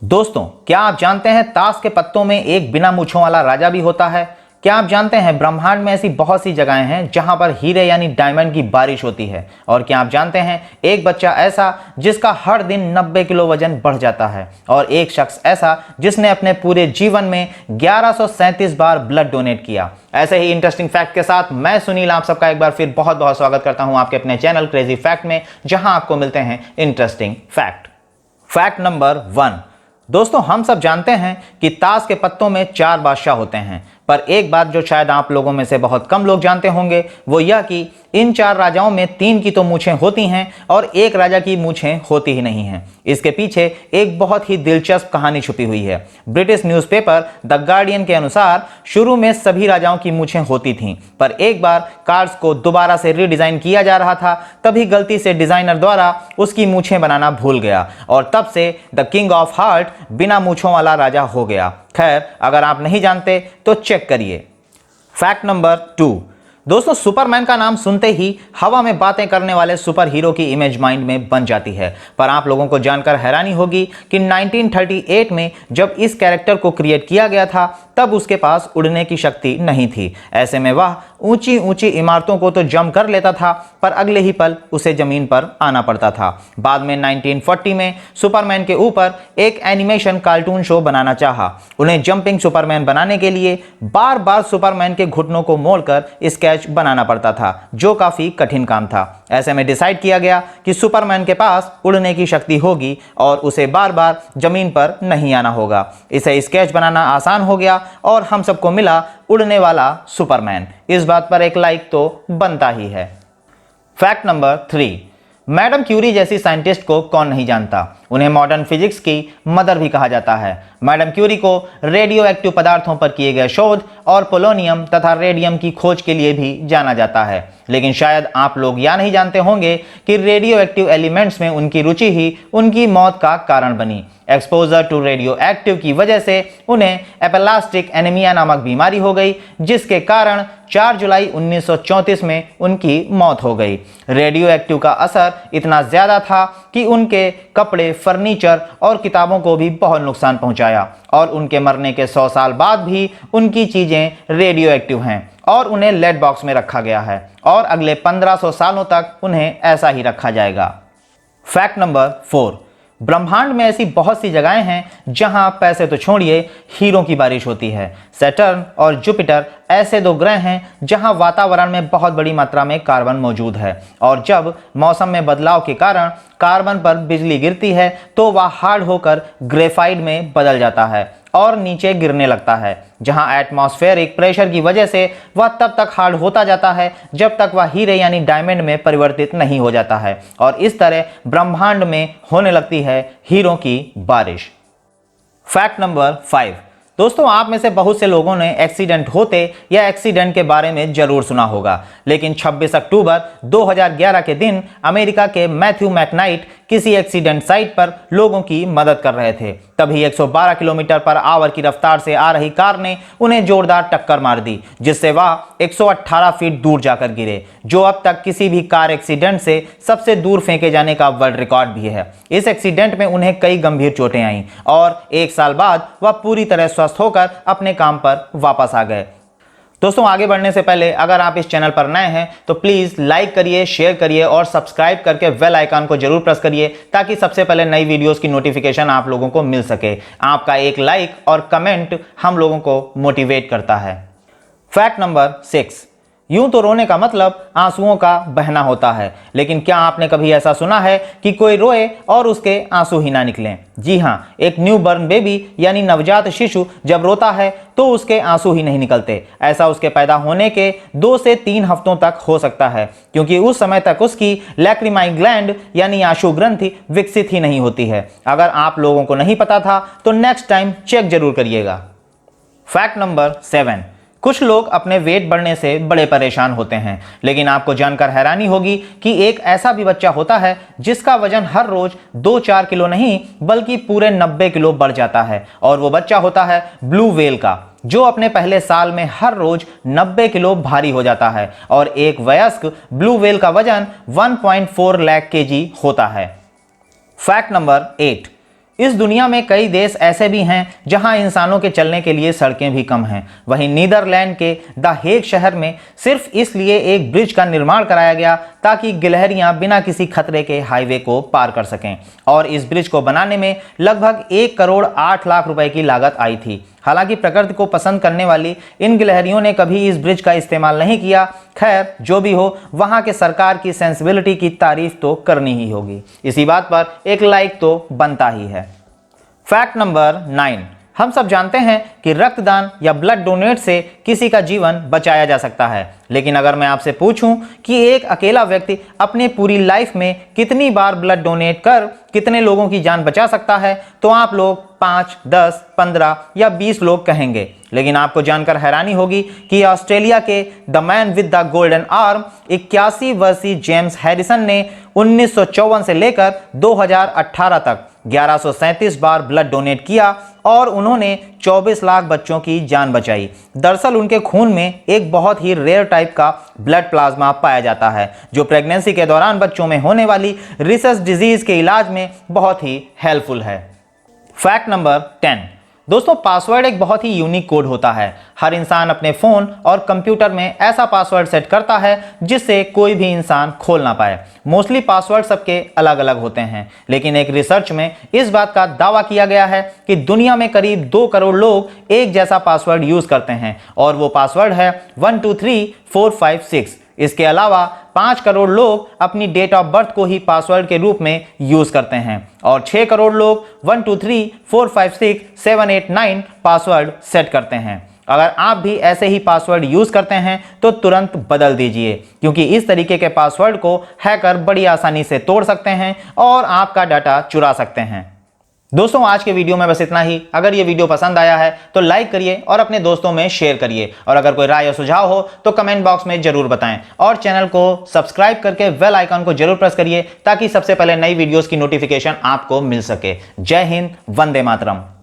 दोस्तों, क्या आप जानते हैं ताश के पत्तों में एक बिना मूंछों वाला राजा भी होता है। क्या आप जानते हैं ब्रह्मांड में ऐसी बहुत सी जगहें हैं जहां पर हीरे यानी डायमंड की बारिश होती है। और क्या आप जानते हैं एक बच्चा ऐसा जिसका हर दिन 90 किलो वजन बढ़ जाता है, और एक शख्स ऐसा जिसने अपने पूरे जीवन में 1137 बार ब्लड डोनेट किया। ऐसे ही इंटरेस्टिंग फैक्ट के साथ मैं सुनील आप सबका एक बार फिर बहुत बहुत स्वागत करता हूं आपके अपने चैनल क्रेजी फैक्ट में, जहां आपको मिलते हैं इंटरेस्टिंग फैक्ट। Fact number 1। दोस्तों, हम सब जानते हैं कि ताश के पत्तों में 4 बादशाह होते हैं, पर एक बात जो शायद आप लोगों में से बहुत कम लोग जानते होंगे वो यह कि इन 4 राजाओं में 3 की तो मूछें होती हैं और एक राजा की मूछें होती ही नहीं हैं। इसके पीछे एक बहुत ही दिलचस्प कहानी छुपी हुई है। ब्रिटिश न्यूज़पेपर द गार्डियन के अनुसार शुरू में सभी राजाओं की मूछें होती थीं, पर एक बार कार्ड्स को दोबारा से रीडिजाइन किया जा रहा था, तभी गलती से डिजाइनर द्वारा उसकी मूछें बनाना भूल गया और तब से द किंग ऑफ हार्ट बिना मूछों वाला राजा हो गया। खैर, अगर आप नहीं जानते तो चेक करिए। Fact number 2। दोस्तों, सुपरमैन का नाम सुनते ही हवा में बातें करने वाले सुपर हीरो की इमेज माइंड में बन जाती है, पर आप लोगों को जानकर हैरानी होगी कि 1938 में जब इस कैरेक्टर को क्रिएट किया गया था तब उसके पास उड़ने की शक्ति नहीं थी। ऐसे में वह ऊंची ऊंची इमारतों को तो जम कर लेता था, पर अगले ही पल उसे जमीन पर आना पड़ता था। बाद में 1940 में सुपरमैन के ऊपर एक एनिमेशन कार्टून शो बनाना चाहा। उन्हें जंपिंग सुपरमैन बनाने के लिए बार बार सुपरमैन के घुटनों को मोड़कर स्केच बनाना पड़ता था, जो काफी कठिन काम था। ऐसे में डिसाइड किया गया कि सुपरमैन के पास उड़ने की शक्ति होगी और उसे बार बार जमीन पर नहीं आना होगा। इसे स्केच बनाना आसान हो गया और हम सबको मिला उड़ने वाला सुपरमैन। इस बात पर एक लाइक तो बनता ही है। Fact number 3। मैडम क्यूरी जैसी साइंटिस्ट को कौन नहीं जानता। उन्हें मॉडर्न फिजिक्स की मदर भी कहा जाता है। मैडम क्यूरी को रेडियो एक्टिव पदार्थों पर किए गए शोध और पोलोनियम तथा रेडियम की खोज के लिए भी जाना जाता है। लेकिन शायद आप लोग यह नहीं जानते होंगे कि रेडियो एक्टिव एलिमेंट्स में उनकी रुचि ही उनकी मौत का कारण बनी। एक्सपोजर टू रेडियो एक्टिव की वजह से उन्हें एपेलास्टिक एनीमिया नामक बीमारी हो गई, जिसके कारण 4 जुलाई 1934 में उनकी मौत हो गई। रेडियो एक्टिव का असर इतना ज्यादा था कि उनके कपड़े, फर्नीचर और किताबों को भी बहुत नुकसान पहुंचाया, और उनके मरने के 100 साल बाद भी उनकी चीजें रेडियो एक्टिव हैं और उन्हें लेड बॉक्स में रखा गया है, और अगले 1500 सालों तक उन्हें ऐसा ही रखा जाएगा। Fact number 4। ब्रह्मांड में ऐसी बहुत सी जगहें हैं जहां पैसे तो छोड़िए, हीरों की बारिश होती है। सैटर्न और जुपिटर ऐसे 2 ग्रह हैं जहां वातावरण में बहुत बड़ी मात्रा में कार्बन मौजूद है, और जब मौसम में बदलाव के कारण कार्बन पर बिजली गिरती है तो वह हार्ड होकर ग्रेफाइट में बदल जाता है और नीचे गिरने लगता है, जहां एटमॉस्फेरिक प्रेशर की वजह से वह तब तक हार्ड होता जाता है जब तक वह हीरे यानी डायमंड में परिवर्तित नहीं हो जाता है, और इस तरह ब्रह्मांड में होने लगती है हीरों की बारिश। Fact number 5। दोस्तों, आप में से बहुत से लोगों ने एक्सीडेंट होते या एक्सीडेंट के बारे में जरूर सुना होगा, लेकिन 26 अक्टूबर 2011 के दिन अमेरिका के मैथ्यू मैकनाइट किसी एक्सीडेंट साइट पर लोगों की मदद कर रहे थे। तभी 112 किलोमीटर पर आवर की रफ्तार से आ रही कार ने उन्हें जोरदार टक्कर मार दी, जिससे वह 118 फीट दूर जाकर गिरे, जो अब तक किसी भी कार एक्सीडेंट से सबसे दूर फेंके जाने का वर्ल्ड रिकॉर्ड भी है। इस एक्सीडेंट में उन्हें कई गंभीर चोटें आईं और 1 साल बाद वह पूरी तरह स्वस्थ होकर अपने काम पर वापस आ गए। दोस्तों, आगे बढ़ने से पहले अगर आप इस चैनल पर नए हैं तो प्लीज लाइक करिए, शेयर करिए और सब्सक्राइब करके बेल आइकन को जरूर प्रेस करिए, ताकि सबसे पहले नई वीडियोस की नोटिफिकेशन आप लोगों को मिल सके। आपका एक लाइक और कमेंट हम लोगों को मोटिवेट करता है। Fact number 6। यूं तो रोने का मतलब आंसुओं का बहना होता है, लेकिन क्या आपने कभी ऐसा सुना है कि कोई रोए और उसके आंसू ही ना निकलें? जी हां, एक न्यू बर्न बेबी यानी नवजात शिशु जब रोता है तो उसके आंसू ही नहीं निकलते। ऐसा उसके पैदा होने के 2 से 3 हफ्तों तक हो सकता है, क्योंकि उस समय तक उसकी लैक्रिमाई ग्लैंड यानी आंसू ग्रंथि विकसित ही नहीं होती है। अगर आप लोगों को नहीं पता था तो नेक्स्ट टाइम चेक जरूर करिएगा। Fact number 7। कुछ लोग अपने वेट बढ़ने से बड़े परेशान होते हैं, लेकिन आपको जानकर हैरानी होगी कि एक ऐसा भी बच्चा होता है जिसका वजन हर रोज 2-4 किलो नहीं बल्कि पूरे 90 किलो बढ़ जाता है, और वो बच्चा होता है ब्लू व्हेल का, जो अपने पहले साल में हर रोज 90 किलो भारी हो जाता है, और एक वयस्क ब्लू व्हेल का वजन 1.4 लाख केजी होता है। Fact number 8। इस दुनिया में कई देश ऐसे भी हैं जहां इंसानों के चलने के लिए सड़कें भी कम हैं। वहीं नीदरलैंड के द हेग शहर में सिर्फ इसलिए एक ब्रिज का निर्माण कराया गया ताकि गिलहरियां बिना किसी खतरे के हाईवे को पार कर सकें, और इस ब्रिज को बनाने में लगभग 1 करोड़ 8 लाख रुपए की लागत आई थी। हालांकि प्रकृति को पसंद करने वाली इन गिलहरियों ने कभी इस ब्रिज का इस्तेमाल नहीं किया। खैर, जो भी हो, वहां के सरकार की सेंसिबिलिटी की तारीफ तो करनी ही होगी। इसी बात पर एक लाइक तो बनता ही है। फैक्ट नंबर 9, हम सब जानते हैं कि रक्तदान या ब्लड डोनेट से किसी का जीवन बचाया जा सकता है, लेकिन अगर मैं आपसे पूछूं कि एक अकेला व्यक्ति अपने पूरी लाइफ में कितनी बार ब्लड डोनेट कर कितने लोगों की जान बचा सकता है, तो आप लोग 5, 10, 15 या 20 लोग कहेंगे। लेकिन आपको जानकर हैरानी होगी कि ऑस्ट्रेलिया के the man with the golden arm 81 वर्षीय जेम्स हैरिसन ने 1954 से लेकर 2018 तक 1137 बार ब्लड डोनेट किया और उन्होंने 24 लाख बच्चों की जान बचाई। दरअसल उनके खून में एक बहुत ही रेयर टाइप का ब्लड प्लाज्मा पाया जाता है, जो प्रेगनेंसी के दौरान बच्चों में होने वाली रिसेस डिजीज के इलाज में बहुत ही हेल्पफुल है। फैक्ट नंबर 10, दोस्तों, पासवर्ड एक बहुत ही यूनिक कोड होता है। हर इंसान अपने फ़ोन और कंप्यूटर में ऐसा पासवर्ड सेट करता है जिससे कोई भी इंसान खोल ना पाए। मोस्टली पासवर्ड सबके अलग अलग होते हैं, लेकिन एक रिसर्च में इस बात का दावा किया गया है कि दुनिया में करीब 2 करोड़ लोग एक जैसा पासवर्ड यूज़ करते हैं, और वो पासवर्ड है 123456। इसके अलावा 5 करोड़ लोग अपनी डेट ऑफ बर्थ को ही पासवर्ड के रूप में यूज करते हैं, और 6 करोड़ लोग 12345678 पासवर्ड सेट करते हैं। अगर आप भी ऐसे ही पासवर्ड यूज करते हैं तो तुरंत बदल दीजिए, क्योंकि इस तरीके के पासवर्ड को हैकर बड़ी आसानी से तोड़ सकते हैं और आपका डाटा चुरा सकते हैं। दोस्तों, आज के वीडियो में बस इतना ही। अगर ये वीडियो पसंद आया है तो लाइक करिए और अपने दोस्तों में शेयर करिए, और अगर कोई राय या सुझाव हो तो कमेंट बॉक्स में जरूर बताएं, और चैनल को सब्सक्राइब करके बेल आइकन को जरूर प्रेस करिए ताकि सबसे पहले नई वीडियोस की नोटिफिकेशन आपको मिल सके। जय हिंद, वंदे मातरम।